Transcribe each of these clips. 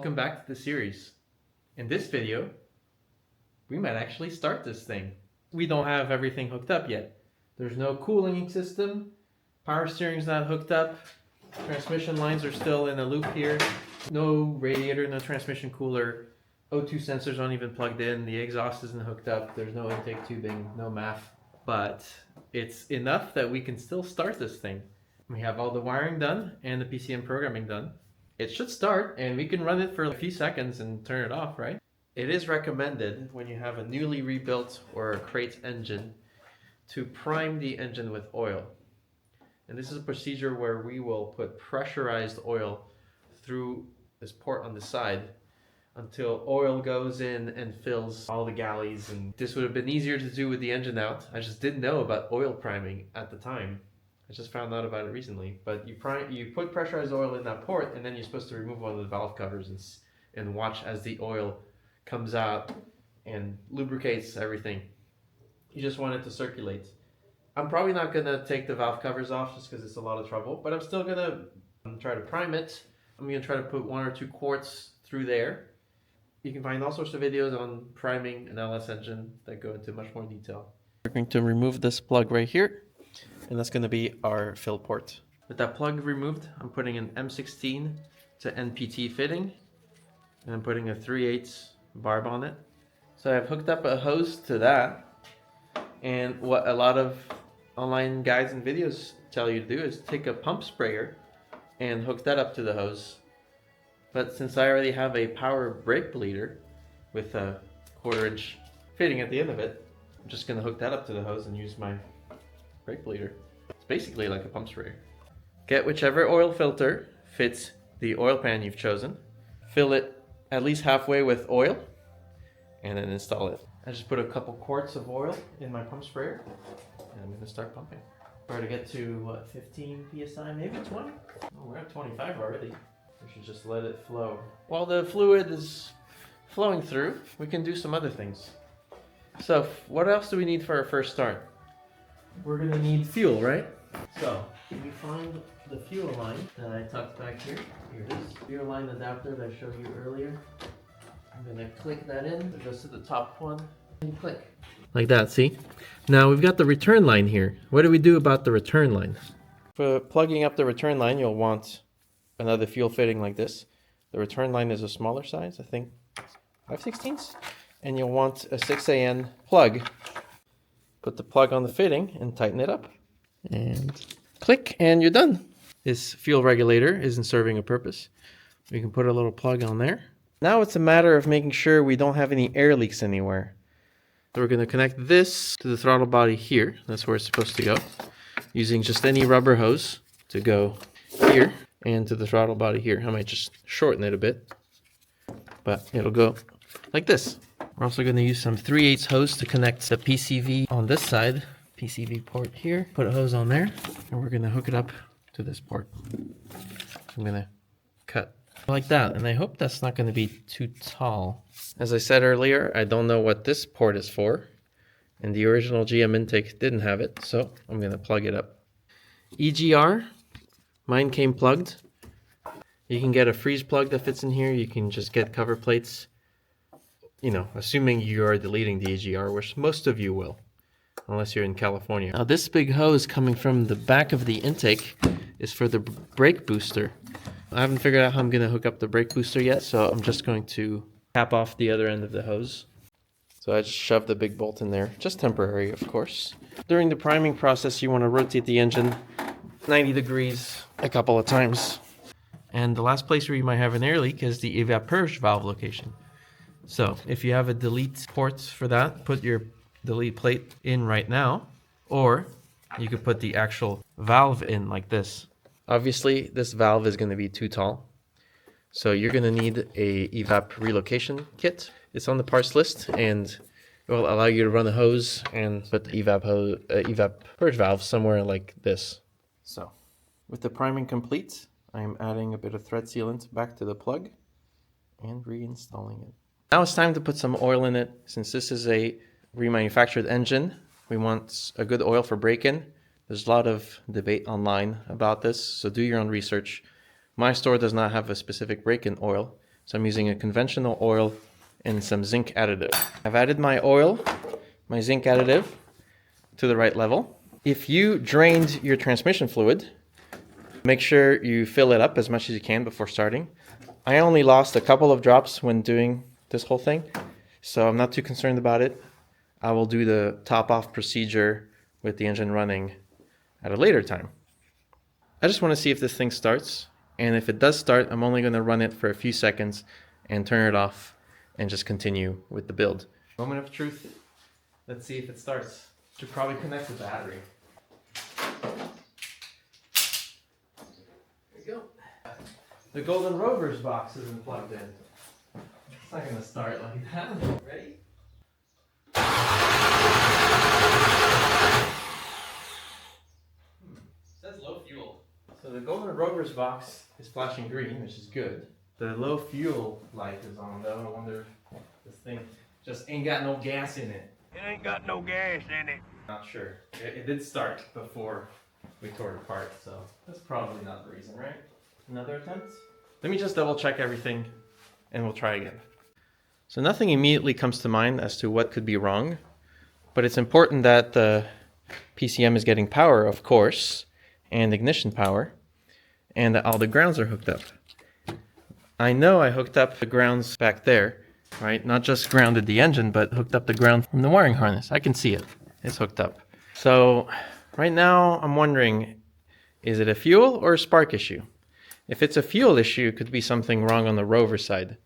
welcome back to the series. In this video, we might actually start this thing. We don't have everything hooked up yet. There's no cooling system, power steering's not hooked up, transmission lines are still in a loop here, no radiator, no transmission cooler, O2 sensors aren't even plugged in, the exhaust isn't hooked up, there's no intake tubing, no MAF, but it's enough that we can still start this thing. We have all the wiring done and the PCM programming done. It should start and we can run it for a few seconds and turn it off, right? It is recommended when you have a newly rebuilt or a crate engine to prime the engine with oil. And this is a procedure where we will put pressurized oil through this port on the side until oil goes in and fills all the galleys. And this would have been easier to do with the engine out. I just didn't know about oil priming at the time. I just found out about it recently. But you put pressurized oil in that port, and then you're supposed to remove one of the valve covers and watch as the oil comes out and lubricates everything. You just want it to circulate. I'm probably not going to take the valve covers off just because it's a lot of trouble, but I'm still going to try to prime it. I'm going to try to put 1 or 2 quarts through there. You can find all sorts of videos on priming an LS engine that go into much more detail. We're going to remove this plug right here, and that's going to be our fill port. With that plug removed, I'm putting an M16 to NPT fitting, and I'm putting a 3/8 barb on it. So I've hooked up a hose to that, and what a lot of online guides and videos tell you to do is take a pump sprayer and hook that up to the hose. But since I already have a power brake bleeder with a 1/4 inch fitting at the end of it, I'm just going to hook that up to the hose and use my brake bleeder. It's basically like a pump sprayer. Get whichever oil filter fits the oil pan you've chosen. Fill it at least halfway with oil and then install it. I just put a couple quarts of oil in my pump sprayer and I'm going to start pumping. Try to get to what, 15 psi, maybe 20? Oh, we're at 25 already. We should just let it flow. While the fluid is flowing through, we can do some other things. So what else do we need for our first start? We're going to need fuel, right? So we find the fuel line that I tucked back here. Here it is. Fuel line adapter that I showed you earlier. I'm going to click that in. It goes to the top one and click. Like that, see? Now we've got the return line here. What do we do about the return line? For plugging up the return line, you'll want another fuel fitting like this. The return line is a smaller size, I think 5/16. And you'll want a 6AN plug. Put the plug on the fitting and tighten it up. And click, and you're done. This fuel regulator isn't serving a purpose. We can put a little plug on there. Now it's a matter of making sure we don't have any air leaks anywhere. So we're going to connect this to the throttle body here. That's where it's supposed to go. Using just any rubber hose to go here and to the throttle body here. I might just shorten it a bit, but it'll go like this. We're also going to use some 3/8 hose to connect the PCV on this side. PCV port here. Put a hose on there, and we're going to hook it up to this port. I'm going to cut like that, and I hope that's not going to be too tall. As I said earlier, I don't know what this port is for, and the original GM intake didn't have it, so I'm going to plug it up. EGR, mine came plugged. You can get a freeze plug that fits in here. You can just get cover plates, you know, assuming you are deleting the EGR, which most of you will, unless you're in California. Now this big hose coming from the back of the intake is for the brake booster. I haven't figured out how I'm going to hook up the brake booster yet, so I'm just going to tap off the other end of the hose. So I just shoved the big bolt in there, just temporary, of course. During the priming process, you want to rotate the engine 90 degrees a couple of times. And the last place where you might have an air leak is the evap purge valve location. So if you have a delete port for that, put your delete plate in right now, or you could put the actual valve in like this. Obviously, this valve is going to be too tall, so you're going to need a evap relocation kit. It's on the parts list, and it will allow you to run a hose and put the evap purge valve somewhere like this. So, with the priming complete, I am adding a bit of thread sealant back to the plug and reinstalling it. Now it's time to put some oil in it. Since this is a remanufactured engine, we want a good oil for break-in. There's a lot of debate online about this, so do your own research. My store does not have a specific break-in oil, So I'm using a conventional oil and some zinc additive. I've added my oil, my zinc additive to the right level. If you drained your transmission fluid, make sure you fill it up as much as you can before starting. I only lost a couple of drops when doing this whole thing, so I'm not too concerned about it. I will do the top off procedure with the engine running at a later time. I just want to see if this thing starts, and if it does start, I'm only going to run it for a few seconds and turn it off and just continue with the build. Moment of truth. Let's see if it starts. Should probably connect the battery. There we go. The Golden Rovers box isn't plugged in. It's not going to start like that. Ready? Says low fuel. So the Golden Rovers box is flashing green, which is good. The low fuel light is on though. I wonder if this thing just ain't got no gas in it. It ain't got no gas in it. Not sure. It did start before we tore it apart, so that's probably not the reason, right? Another attempt? Let me just double check everything and we'll try again. So nothing immediately comes to mind as to what could be wrong, but it's important that the PCM is getting power, of course, and ignition power, and that all the grounds are hooked up. I know I hooked up the grounds back there, right? Not just grounded the engine, but hooked up the ground from the wiring harness. I can see it. It's hooked up. So right now I'm wondering, is it a fuel or a spark issue? If it's a fuel issue, it could be something wrong on the rover side,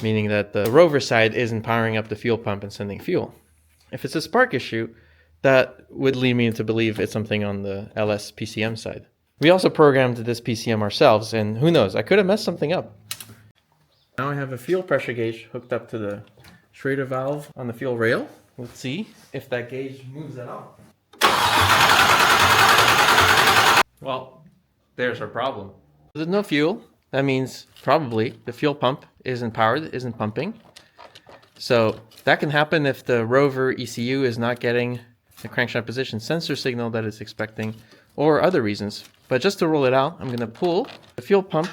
meaning that the rover side isn't powering up the fuel pump and sending fuel. If it's a spark issue, that would lead me to believe it's something on the LS PCM side. We also programmed this PCM ourselves, and who knows, I could have messed something up. Now I have a fuel pressure gauge hooked up to the Schrader valve on the fuel rail. Let's see if that gauge moves at all. Well, there's our problem. There's no fuel. That means probably the fuel pump isn't powered, isn't pumping. So that can happen if the rover ECU is not getting the crankshaft position sensor signal that it's expecting, or other reasons. But just to roll it out, I'm going to pull the fuel pump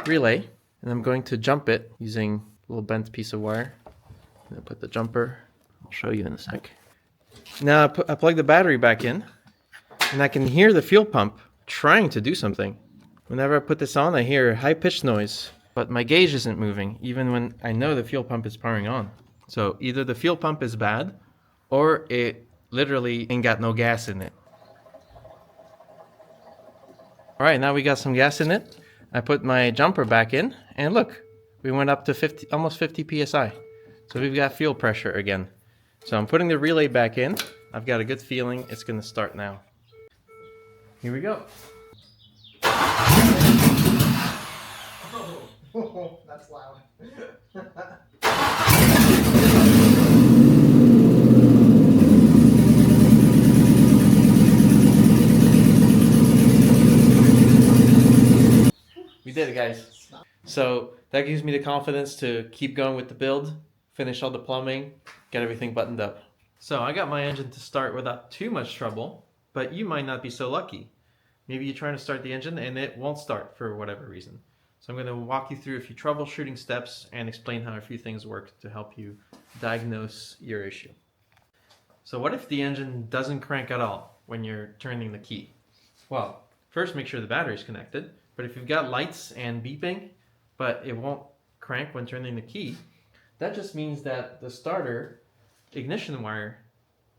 relay, and I'm going to jump it using a little bent piece of wire. I'm going to put the jumper. I'll show you in a sec. Now I plug the battery back in, and I can hear the fuel pump trying to do something. Whenever I put this on, I hear a high-pitched noise, but my gauge isn't moving, even when I know the fuel pump is powering on. So either the fuel pump is bad, or it literally ain't got no gas in it. All right, now we got some gas in it. I put my jumper back in, and look, we went up to almost 50 psi. So we've got fuel pressure again. So I'm putting the relay back in. I've got a good feeling it's going to start now. Here we go. Oh, that's loud. We did it, guys. So that gives me the confidence to keep going with the build, finish all the plumbing, get everything buttoned up. So I got my engine to start without too much trouble, but you might not be so lucky. Maybe you're trying to start the engine and it won't start for whatever reason. So I'm going to walk you through a few troubleshooting steps and explain how a few things work to help you diagnose your issue. So what if the engine doesn't crank at all when you're turning the key? Well, first make sure the battery's connected, but if you've got lights and beeping, but it won't crank when turning the key, that just means that the starter ignition wire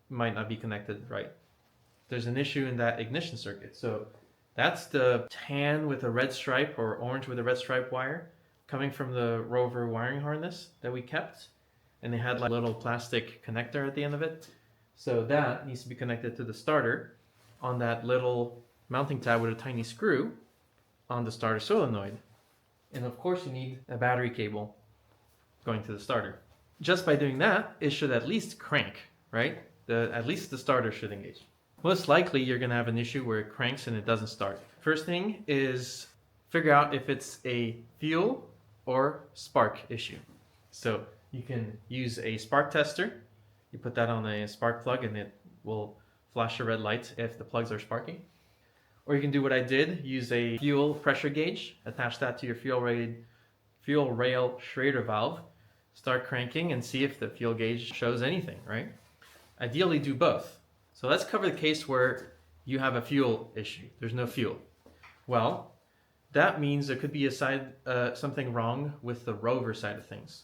might not be connected right. There's an issue in that ignition circuit. So that's the tan with a red stripe or orange with a red stripe wire coming from the rover wiring harness that we kept. And they had like a little plastic connector at the end of it. So that needs to be connected to the starter on that little mounting tab with a tiny screw on the starter solenoid. And of course you need a battery cable going to the starter. Just by doing that, it should at least crank, right? At least the starter should engage. Most likely you're going to have an issue where it cranks and it doesn't start. First thing is figure out if it's a fuel or spark issue. So you can use a spark tester. You put that on a spark plug and it will flash a red light if the plugs are sparking. Or you can do what I did, use a fuel pressure gauge, attach that to your fuel rated fuel rail Schrader valve, start cranking and see if the fuel gauge shows anything, right? Ideally do both. So let's cover the case where you have a fuel issue. There's no fuel. Well, that means there could be something wrong with the rover side of things.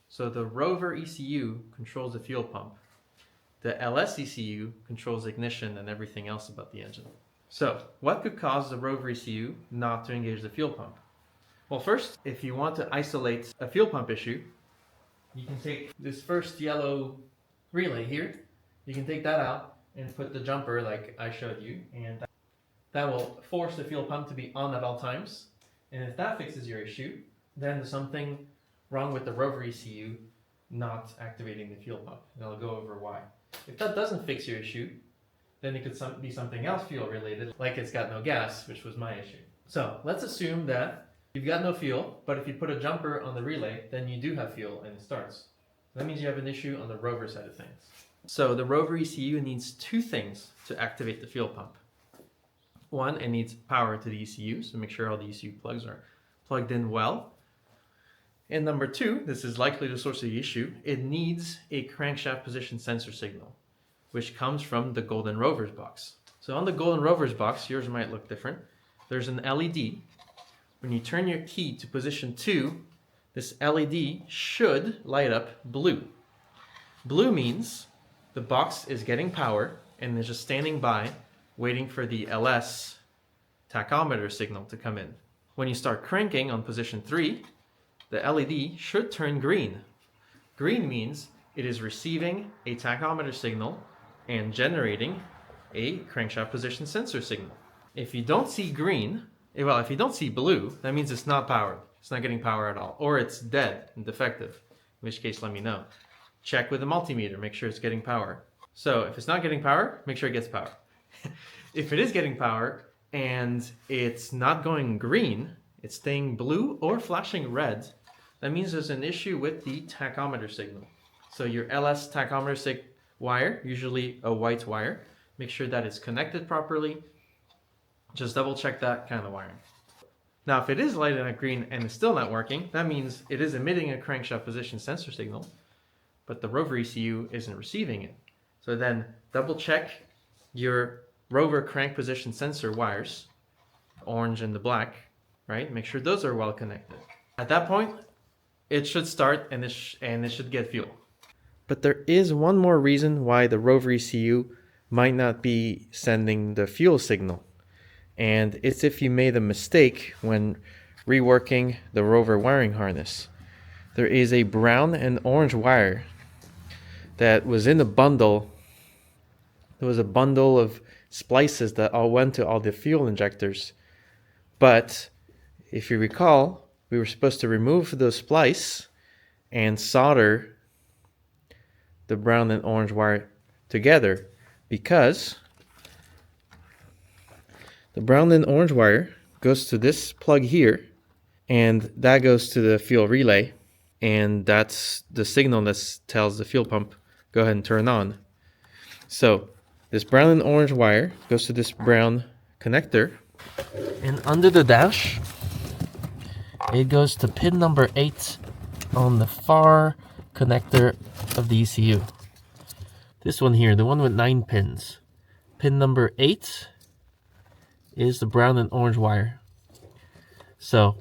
So the rover ECU controls the fuel pump. The LS ECU controls ignition and everything else about the engine. So what could cause the rover ECU not to engage the fuel pump? Well, first, if you want to isolate a fuel pump issue, you can take this first yellow relay here. You can take that out and put the jumper like I showed you, and that will force the fuel pump to be on at all times. And if that fixes your issue, then there's something wrong with the rover ECU not activating the fuel pump. And I'll go over why. If that doesn't fix your issue, then it could be something else fuel related, like it's got no gas, which was my issue. So let's assume that you've got no fuel, but if you put a jumper on the relay, then you do have fuel and it starts. That means you have an issue on the rover side of things. So the rover ECU needs two things to activate the fuel pump. One, it needs power to the ECU, so make sure all the ECU plugs are plugged in well. And number two, this is likely the source of the issue, it needs a crankshaft position sensor signal, which comes from the Golden Rovers box. So on the Golden Rovers box, yours might look different. There's an LED. When you turn your key to position 2, this LED should light up blue. Blue means the box is getting power and is just standing by waiting for the LS tachometer signal to come in. When you start cranking on position 3, the LED should turn green. Green means it is receiving a tachometer signal and generating a crankshaft position sensor signal. If you don't see green, well, if you don't see blue, that means it's not powered. It's not getting power at all, or it's dead and defective, in which case let me know. Check with the multimeter, make sure it's getting power. So if it's not getting power, make sure it gets power. If it is getting power and it's not going green, it's staying blue or flashing red, that means there's an issue with the tachometer signal. So your LS tachometer wire, usually a white wire, make sure that it's connected properly. Just double check that kind of wiring. Now, if it is lighted up green and it's still not working, that means it is emitting a crankshaft position sensor signal, but the rover ECU isn't receiving it. So then double check your rover crank position sensor wires, orange and the black, right? Make sure those are well connected. At that point, it should start and it should get fuel. But there is one more reason why the rover ECU might not be sending the fuel signal. And it's if you made a mistake when reworking the rover wiring harness. There is a brown and orange wire that was in a bundle. There was a bundle of splices that all went to all the fuel injectors. But if you recall, we were supposed to remove the splice and solder the brown and orange wire together, because the brown and orange wire goes to this plug here, and that goes to the fuel relay, and that's the signal that tells the fuel pump, go ahead and turn on. So this brown and orange wire goes to this brown connector, and under the dash, it goes to pin number 8 on the far connector of the ECU. This one here, the one with 9 pins. Pin number 8 is the brown and orange wire. So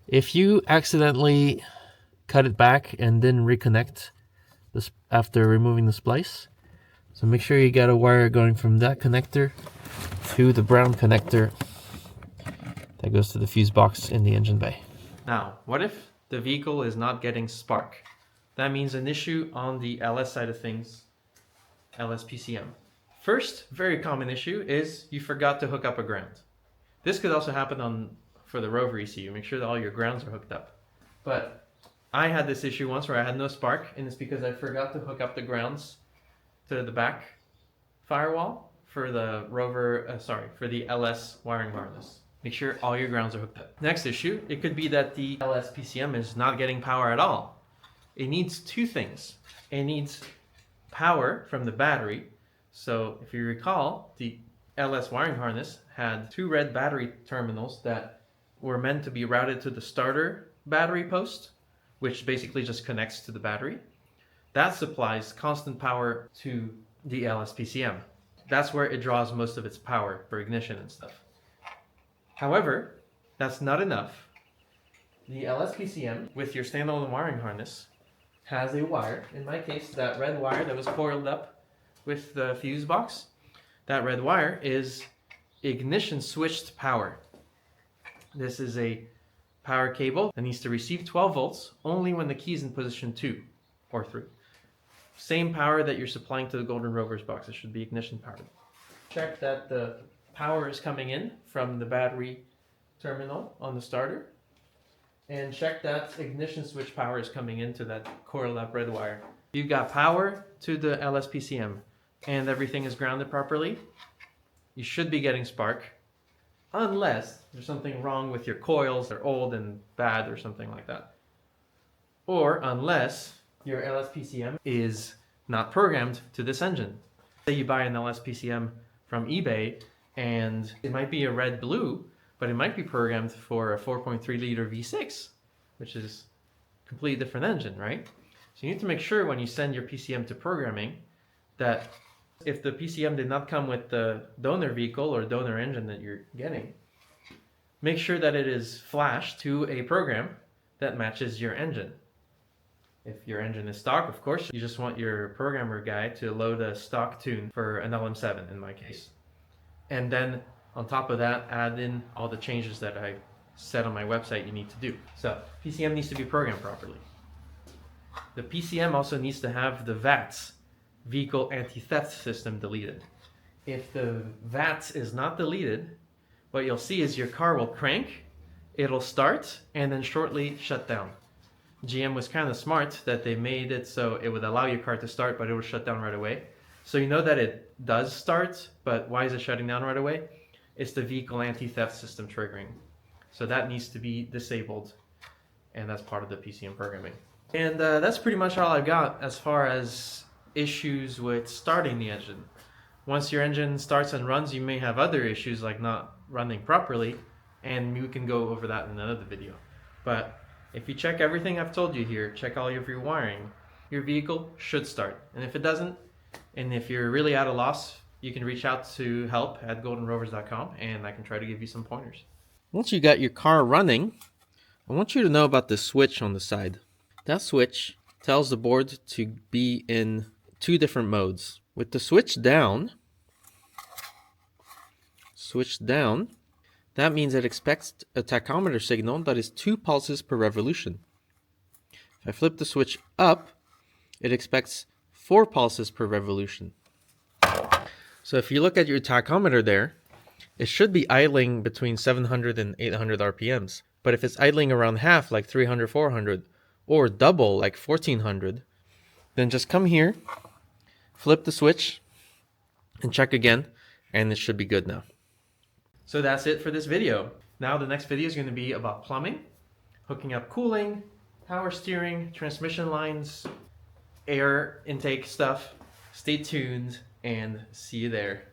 if you accidentally cut it back and then reconnect this after removing the splice, so make sure you got a wire going from that connector to the brown connector that goes to the fuse box in the engine bay. Now, what if the vehicle is not getting spark? That means an issue on the LS side of things, LS PCM. First, very common issue is you forgot to hook up a ground. This could also happen for the rover ECU. Make sure that all your grounds are hooked up. But I had this issue once where I had no spark, and it's because I forgot to hook up the grounds to the back firewall for the for the LS wiring harness. Make sure all your grounds are hooked up. Next issue, it could be that the LS PCM is not getting power at all. It needs two things. It needs power from the battery. So if you recall, the LS wiring harness had 2 red battery terminals that were meant to be routed to the starter battery post, which basically just connects to the battery. That supplies constant power to the LSPCM. That's where it draws most of its power for ignition and stuff. However, that's not enough. The LSPCM, with your standalone wiring harness, has a wire. In my case, that red wire that was coiled up with the fuse box, that red wire is ignition switched power. This is a power cable that needs to receive 12 volts only when the key is in position 2 or 3. Same power that you're supplying to the Golden Rovers box. It should be ignition powered. Check that the power is coming in from the battery terminal on the starter. And check that ignition switch power is coming into that coiled up red wire. You've got power to the LSPCM and everything is grounded properly. You should be getting spark, unless there's something wrong with your coils, they're old and bad or something like that. Or unless your LSPCM is not programmed to this engine. Say you buy an LSPCM from eBay and it might be a red-blue, but it might be programmed for a 4.3 liter V6, which is a completely different engine, right? So you need to make sure when you send your PCM to programming that if the PCM did not come with the donor vehicle or donor engine that you're getting, make sure that it is flashed to a program that matches your engine. If your engine is stock, of course, you just want your programmer guy to load a stock tune for an LM7 in my case. And then on top of that, add in all the changes that I said on my website you need to do. So PCM needs to be programmed properly. The PCM also needs to have the VATS, Vehicle Anti-Theft System, deleted. If the VATS is not deleted, what you'll see is your car will crank, it'll start, and then shortly shut down. GM was kind of smart that they made it so it would allow your car to start, but it would shut down right away. So you know that it does start, but why is it shutting down right away? It's the Vehicle Anti-Theft System triggering. So that needs to be disabled, and that's part of the PCM programming. And that's pretty much all I've got as far as issues with starting the engine. Once your engine starts and runs, you may have other issues like not running properly, and we can go over that in another video. But if you check everything I've told you here, check all of your wiring, your vehicle should start. And if it doesn't, and if you're really at a loss, you can reach out to help@goldenrovers.com and I can try to give you some pointers. Once you got your car running, I want you to know about the switch on the side. That switch tells the board to be in 2 different modes. With the switch down, that means it expects a tachometer signal that is 2 pulses per revolution. If I flip the switch up, it expects 4 pulses per revolution. So if you look at your tachometer there, it should be idling between 700 and 800 RPMs. But if it's idling around half, like 300, 400, or double, like 1400, then just come here, flip the switch, and check again, and it should be good now. So that's it for this video. Now the next video is going to be about plumbing, hooking up cooling, power steering, transmission lines, air intake stuff. Stay tuned and see you there.